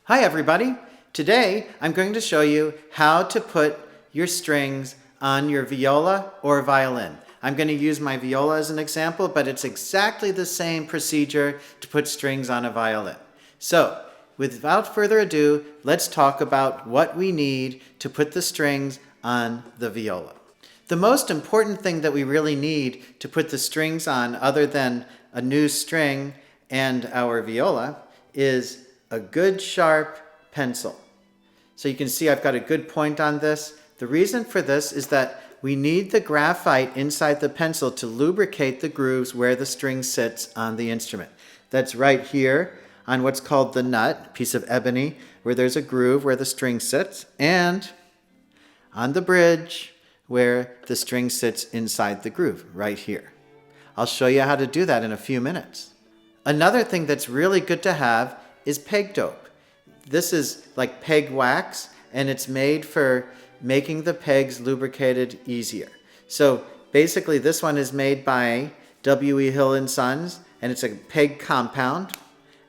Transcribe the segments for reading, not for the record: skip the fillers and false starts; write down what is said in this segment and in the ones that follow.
Hi everybody! Today I'm going to show you how to put your strings on your viola or violin. I'm going to use my viola as an example, but it's exactly the same procedure to put strings on a violin. So, without further ado, let's talk about what we need to put the strings on the viola. The most important thing that we really need to put the strings on, other than a new string and our viola, is a good sharp pencil. So you can see I've got a good point on this. The reason for this is that we need the graphite inside the pencil to lubricate the grooves where the string sits on the instrument. That's right here on what's called the nut, piece of ebony, where there's a groove where the string sits, and on the bridge where the string sits inside the groove, right here. I'll show you how to do that in a few minutes. Another thing that's really good to have is peg dope. This is like peg wax, and it's made for making the pegs lubricated easier. So basically this one is made by W.E. Hill & Sons, and it's a peg compound,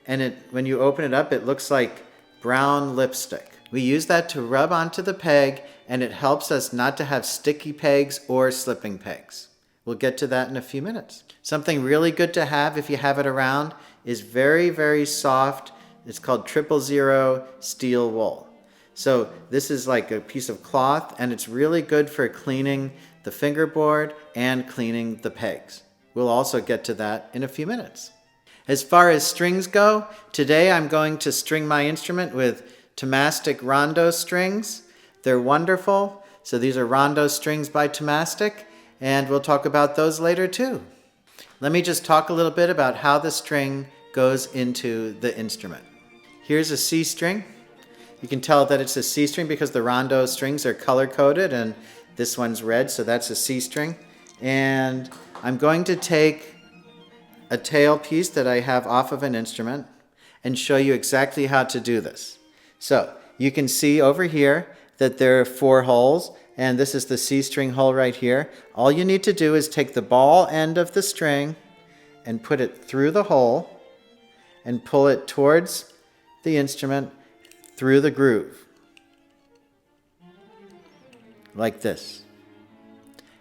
and when you open it up, it looks like brown lipstick. We use that to rub onto the peg, and it helps us not to have sticky pegs or slipping pegs. We'll get to that in a few minutes. Something really good to have if you have it around is very, very soft. It's called 000 steel wool. So this is like a piece of cloth, and it's really good for cleaning the fingerboard and cleaning the pegs. We'll also get to that in a few minutes. As far as strings go, today I'm going to string my instrument with Tomastic Rondo strings. They're wonderful. So these are Rondo strings by Tomastic, and we'll talk about those later too. Let me just talk a little bit about how the string goes into the instrument. Here's a C string. You can tell that it's a C string because the Rondo strings are color-coded, and this one's red, so that's a C string. And I'm going to take a tail piece that I have off of an instrument and show you exactly how to do this. So you can see over here that there are 4 holes, and this is the C string hole right here. All you need to do is take the ball end of the string and put it through the hole and pull it towards the instrument through the groove, like this.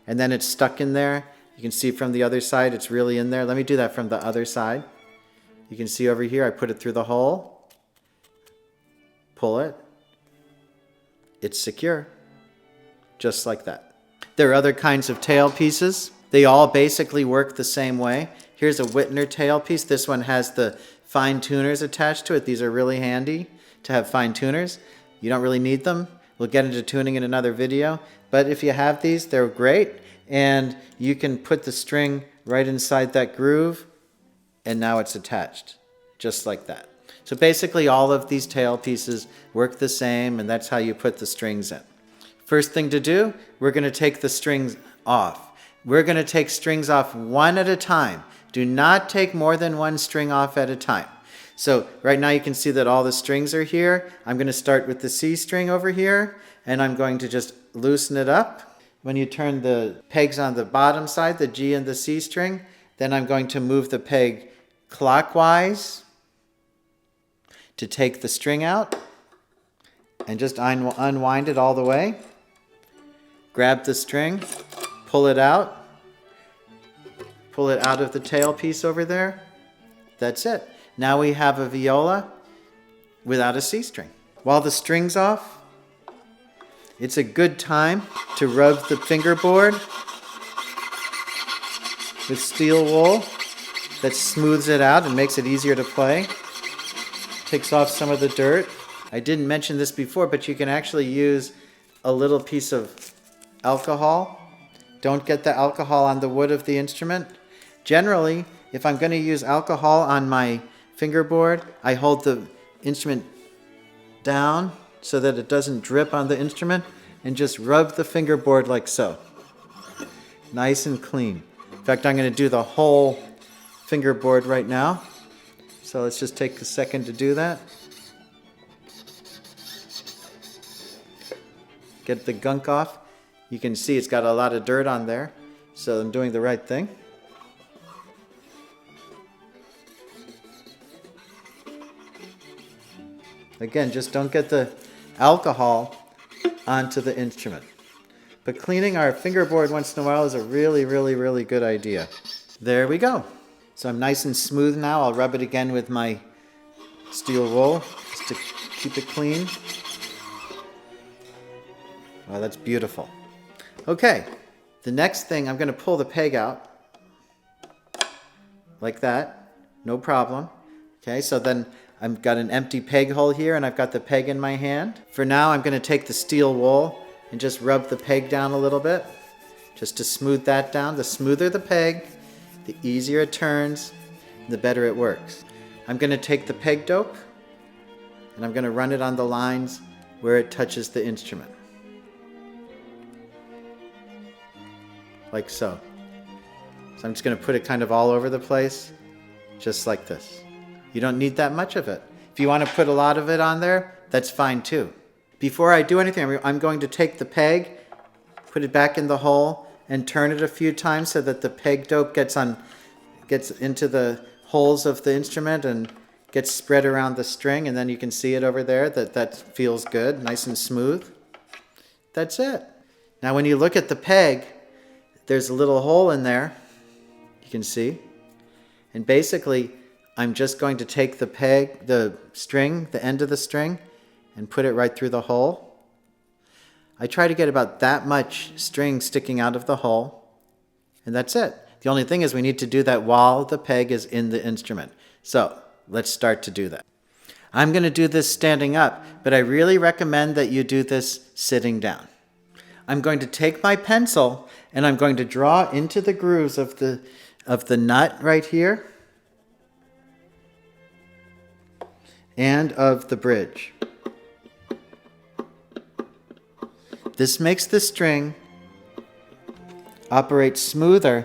And then it's stuck in there. You can see from the other side it's really in there. Let me do that from the other side. You can see over here I put it through the hole, pull it, it's secure, just like that. There are other kinds of tail pieces. They all basically work the same way. Here's a Whitner tail piece. This one has the fine tuners attached to it. These are really handy to have fine tuners. You don't really need them. We'll get into tuning in another video. But if you have these, they're great. And you can put the string right inside that groove, and now it's attached, just like that. So basically all of these tail pieces work the same, and that's how you put the strings in. First thing to do, we're going to take the strings off. We're going to take strings off one at a time. Do not take more than one string off at a time. So right now you can see that all the strings are here. I'm going to start with the C string over here, and I'm going to just loosen it up. When you turn the pegs on the bottom side, the G and the C string, then I'm going to move the peg clockwise to take the string out, and just unwind it all the way. Grab the string, pull it out. Pull it out of the tail piece over there. That's it. Now we have a viola without a C string. While the string's off, it's a good time to rub the fingerboard with steel wool. That smooths it out and makes it easier to play. Takes off some of the dirt. I didn't mention this before, but you can actually use a little piece of alcohol. Don't get the alcohol on the wood of the instrument. Generally, if I'm going to use alcohol on my fingerboard, I hold the instrument down so that it doesn't drip on the instrument, and just rub the fingerboard like so. Nice and clean. In fact, I'm going to do the whole fingerboard right now. So let's just take a second to do that. Get the gunk off. You can see it's got a lot of dirt on there, so I'm doing the right thing. Again, just don't get the alcohol onto the instrument. But cleaning our fingerboard once in a while is a really, really, really good idea. There we go. So I'm nice and smooth now. I'll rub it again with my steel wool just to keep it clean. Oh, that's beautiful. Okay, the next thing, I'm going to pull the peg out like that. No problem. Okay, so then I've got an empty peg hole here and I've got the peg in my hand. For now, I'm going to take the steel wool and just rub the peg down a little bit, just to smooth that down. The smoother the peg, the easier it turns, the better it works. I'm going to take the peg dope and I'm going to run it on the lines where it touches the instrument. Like so. So I'm just going to put it kind of all over the place, just like this. You don't need that much of it. If you want to put a lot of it on there, that's fine too. Before I do anything, I'm going to take the peg, put it back in the hole, and turn it a few times so that the peg dope gets into the holes of the instrument and gets spread around the string, and then you can see it over there that feels good, nice and smooth. That's it. Now when you look at the peg, there's a little hole in there, you can see, and basically I'm just going to take the peg, the string, the end of the string, and put it right through the hole. I try to get about that much string sticking out of the hole, and that's it. The only thing is we need to do that while the peg is in the instrument. So let's start to do that. I'm going to do this standing up, but I really recommend that you do this sitting down. I'm going to take my pencil and I'm going to draw into the grooves of the nut right here and of the bridge. This makes the string operate smoother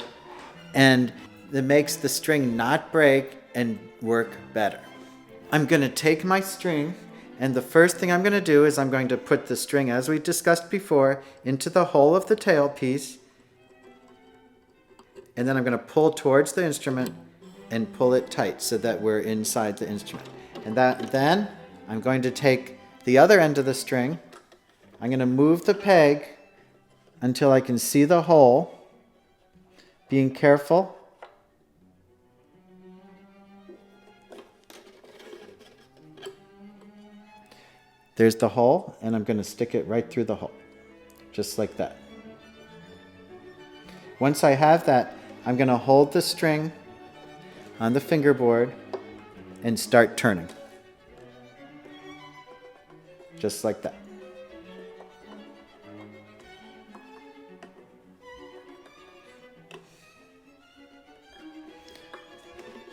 and it makes the string not break and work better. I'm going to take my string and the first thing I'm going to do is I'm going to put the string, as we discussed before, into the hole of the tailpiece, and then I'm going to pull towards the instrument and pull it tight so that we're inside the instrument. And then I'm going to take the other end of the string. I'm going to move the peg until I can see the hole, being careful. There's the hole, and I'm going to stick it right through the hole, just like that. Once I have that, I'm going to hold the string on the fingerboard and start turning, just like that.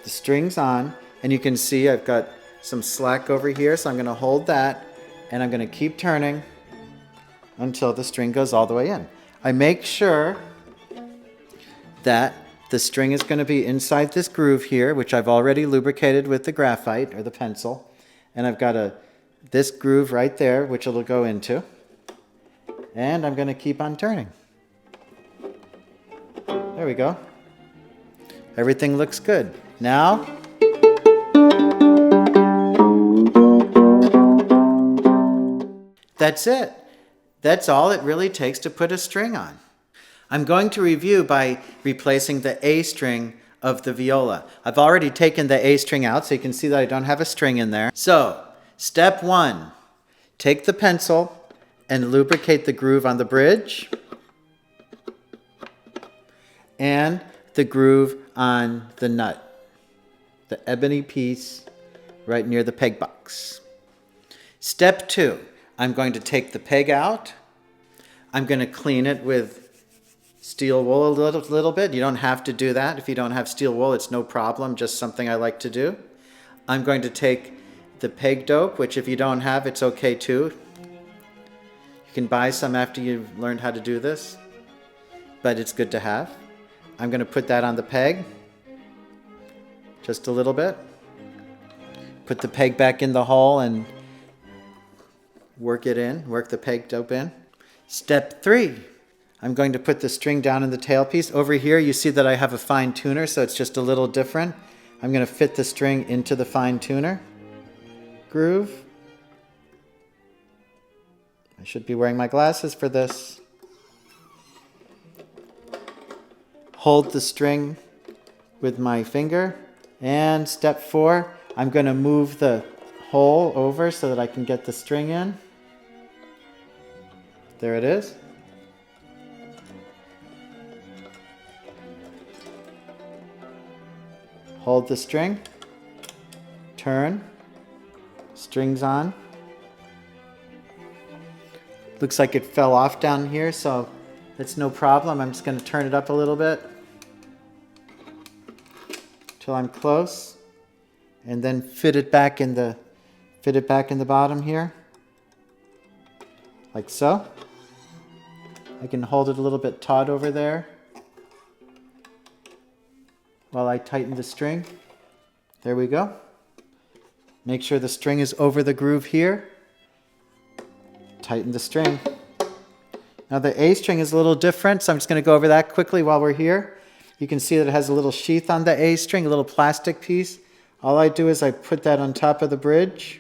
The string's on, and you can see I've got some slack over here, so I'm going to hold that, and I'm going to keep turning until the string goes all the way in. I make sure that the string is going to be inside this groove here, which I've already lubricated with the graphite or the pencil, and I've got this groove right there, which it'll go into, and I'm going to keep on turning. There we go. Everything looks good. Now, that's it. That's all it really takes to put a string on. I'm going to review by replacing the A string of the viola. I've already taken the A string out, so you can see that I don't have a string in there. So, step 1, take the pencil and lubricate the groove on the bridge and the groove on the nut, the ebony piece right near the peg box. Step 2, I'm going to take the peg out. I'm going to clean it with steel wool a little bit. You don't have to do that. If you don't have steel wool, it's no problem, just something I like to do. I'm going to take the peg dope, which if you don't have, it's okay too. You can buy some after you've learned how to do this, but it's good to have. I'm going to put that on the peg, just a little bit. Put the peg back in the hole and work it in, work the peg dope in. Step 3, I'm going to put the string down in the tailpiece. Over here you see that I have a fine tuner, so it's just a little different. I'm going to fit the string into the fine tuner groove should be wearing my glasses for this. Hold the string with my finger. And step 4, I'm going to move the hole over so that I can get the string in. There it is. Hold the string. Turn. String's on. Looks like it fell off down here, so that's no problem. I'm just going to turn it up a little bit till I'm close, and then fit it back in the bottom here, like so. I can hold it a little bit taut over there while I tighten the string. There we go. Make sure the string is over the groove here. Tighten the string. Now the A string is a little different, so I'm just going to go over that quickly while we're here. You can see that it has a little sheath on the A string, a little plastic piece. All I do is I put that on top of the bridge.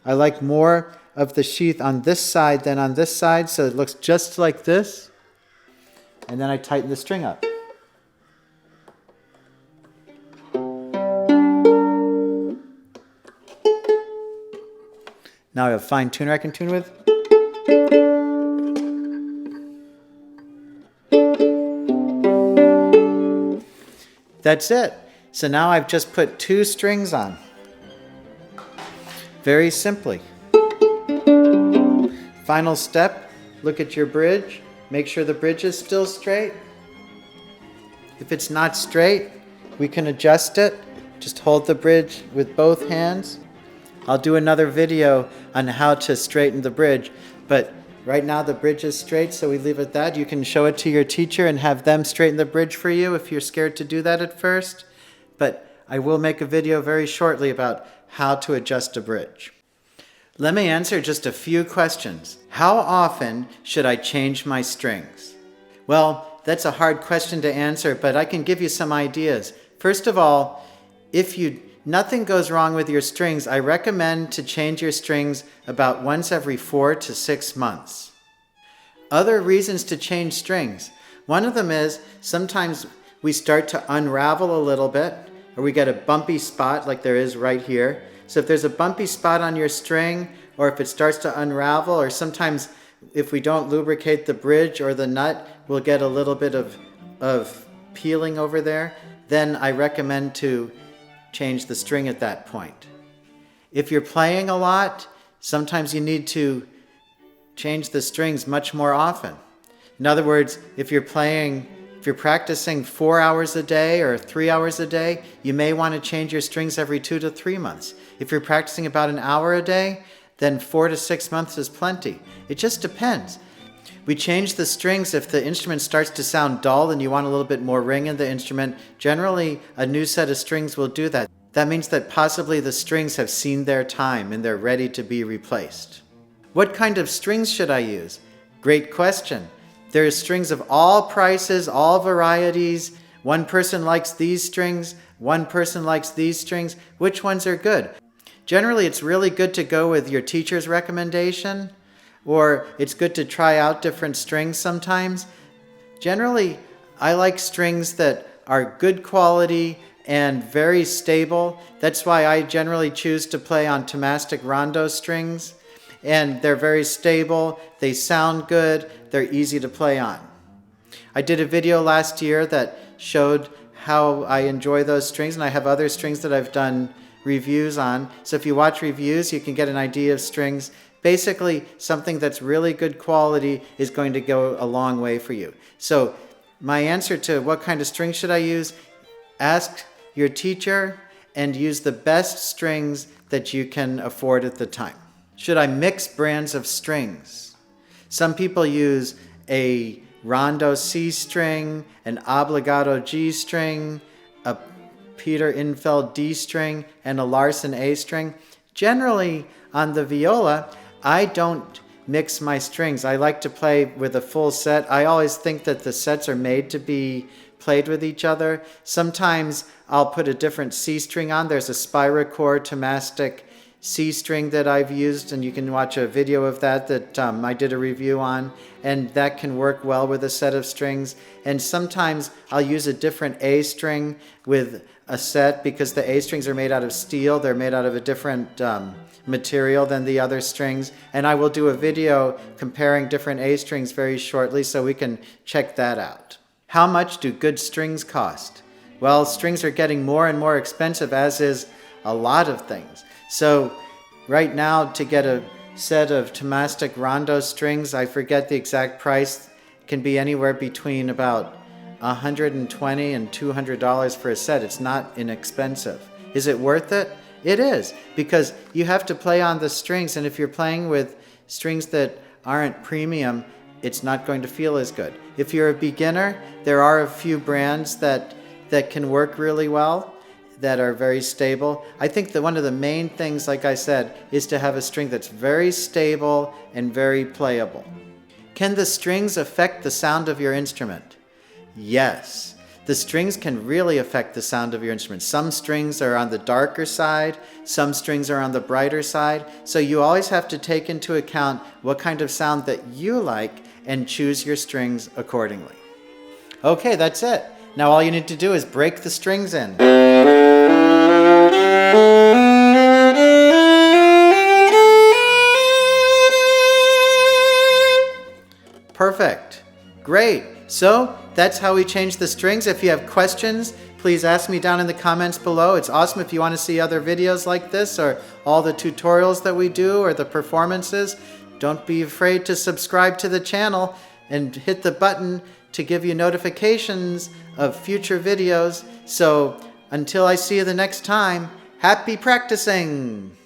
I like more of the sheath on this side than on this side, so it looks just like this. And then I tighten the string up. Now I have a fine tuner I can tune with. That's it. So now I've just put 2 strings on. Very simply. Final step, look at your bridge. Make sure the bridge is still straight. If it's not straight, we can adjust it. Just hold the bridge with both hands. I'll do another video on how to straighten the bridge, but right now the bridge is straight, so we leave it at that. You can show it to your teacher and have them straighten the bridge for you if you're scared to do that at first. But I will make a video very shortly about how to adjust a bridge. Let me answer just a few questions. How often should I change my strings? Well, that's a hard question to answer, but I can give you some ideas. First of all, if nothing goes wrong with your strings, I recommend to change your strings about once every 4 to 6 months. Other reasons to change strings. One of them is sometimes we start to unravel a little bit, or we get a bumpy spot like there is right here. So if there's a bumpy spot on your string, or if it starts to unravel, or sometimes if we don't lubricate the bridge or the nut, we'll get a little bit of peeling over there, then I recommend to change the string at that point. If you're playing a lot, sometimes you need to change the strings much more often. In other words, if you're practicing 4 hours a day or 3 hours a day, you may want to change your strings every 2 to 3 months. If you're practicing about an hour a day, then 4 to 6 months is plenty. It just depends. We change the strings if the instrument starts to sound dull and you want a little bit more ring in the instrument. Generally, a new set of strings will do that. That means that possibly the strings have seen their time and they're ready to be replaced. What kind of strings should I use? Great question. There are strings of all prices, all varieties. One person likes these strings, one person likes these strings. Which ones are good? Generally, it's really good to go with your teacher's recommendation, or it's good to try out different strings sometimes. Generally, I like strings that are good quality and very stable. That's why I generally choose to play on Tomastic rondo strings. And they're very stable, they sound good, they're easy to play on. I did a video last year that showed how I enjoy those strings, and I have other strings that I've done reviews on. So if you watch reviews, you can get an idea of strings. Basically, something that's really good quality is going to go a long way for you. So my answer to what kind of strings should I use? Ask your teacher and use the best strings that you can afford at the time. Should I mix brands of strings? Some people use a rondo C string, an obligato G string, a Peter Infeld D string, and a Larson A string. Generally, on the viola, I don't mix my strings. I like to play with a full set. I always think that the sets are made to be played with each other. Sometimes I'll put a different C string on. There's a Spiracore Tomastic C string that I've used, and you can watch a video of that I did a review on, and that can work well with a set of strings. And sometimes I'll use a different A string with a set because the A strings are made out of steel. They're made out of a different material than the other strings, and I will do a video comparing different A strings very shortly, so we can check that out. How much do good strings cost? Well, strings are getting more and more expensive, as is a lot of things. So right now, to get a set of Tomastic Rondo strings, I forget the exact price, can be anywhere between about $120 and $200 for a set. It's not inexpensive. Is it worth it? It is, because you have to play on the strings, and if you're playing with strings that aren't premium, it's not going to feel as good. If you're a beginner, there are a few brands that can work really well, that are very stable. I think that one of the main things, like I said, is to have a string that's very stable and very playable. Can the strings affect the sound of your instrument? Yes. The strings can really affect the sound of your instrument. Some strings are on the darker side, some strings are on the brighter side, so you always have to take into account what kind of sound that you like and choose your strings accordingly. Okay, that's it. Now all you need to do is break the strings in. Perfect. Great. So that's how we change the strings. If you have questions, please ask me down in the comments below. It's awesome if you want to see other videos like this, or all the tutorials that we do, or the performances. Don't be afraid to subscribe to the channel and hit the button to give you notifications of future videos. So until I see you the next time, happy practicing!